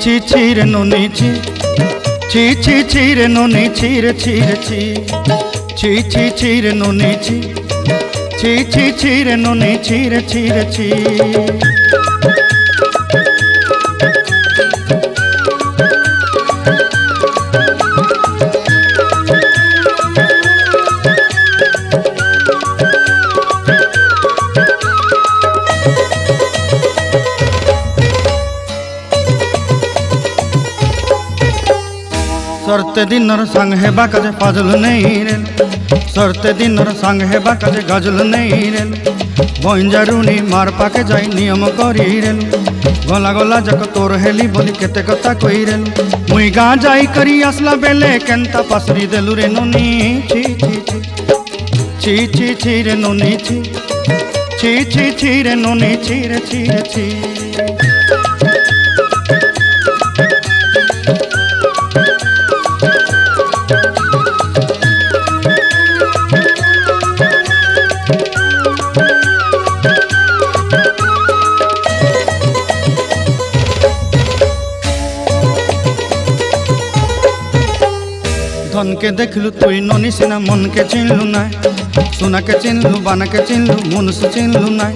ची ची रे नोनी ची ची रे नोनी ची रे ची रे ची रे नोनी ची ची रे नोनी ची रे ची सरते दिनर संग हेबा काजे फाजल नहीं रेल सरते दिनर संग हेबा काजे गजल नहीं रेल बंजारुनी मार पाके जाई नियम करी रेल गला गला जक तोर हेली बोली केते कथा कही रेल मुई गाँ जाई करी आसला बेले केंता पासरी देलु रे नोनी ची ची रे नोनी ची रे नोनी ची ची धन के देखलु तुई नोनी सिना मन के चिन्हलु नाय सोना के चिन्हलु बाना के चिन्हलु मनुष्य चिन्हलु नाय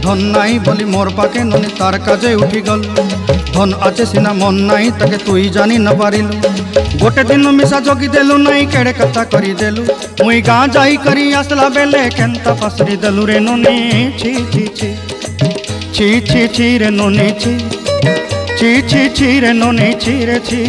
धन नाई बोली मोर पाके नोनी तार काजे उठी गल धन आचे सिना मन नाई ताके तुई जानी न पारिलु गोटे दिन मिसा जोगी देलु नाई केड़े कथा करी देलु मुई गाँ जाई करी आसला बेले केंता पासरी देलु रे नोनी ची रे नोनी ची रे नोनी ची ची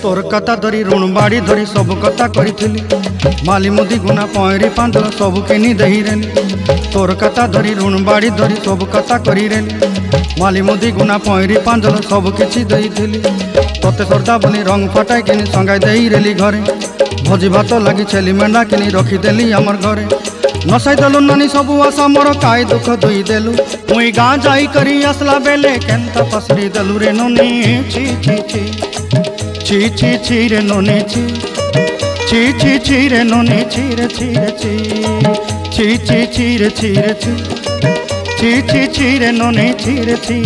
तोर कथा धरी ऋण बाड़ी धरी सब कथा करी माली मुदी गुना पहरी पांदल सब किनी दही रेली तोर कथा धरी ऋण बाड़ी धरी सब कथा करी रेली माली मुदी गुना पहरी पांदल सब किछि दही थिली तोते सरदा बनी रंग फटाई किनी संगाई दही रेली घरे भोजी भात लगी छेली मेंढा किनी रखी देली हमर घरे नसाई देलु नानी सबु आशा मोर काई दुख दुई देलु मुई गाँ जाई करी आसला बेले केंता पसरी देलु रे नोनी ची रे नोनी ची रे नोनी ची रे ची रे नोनी ची ची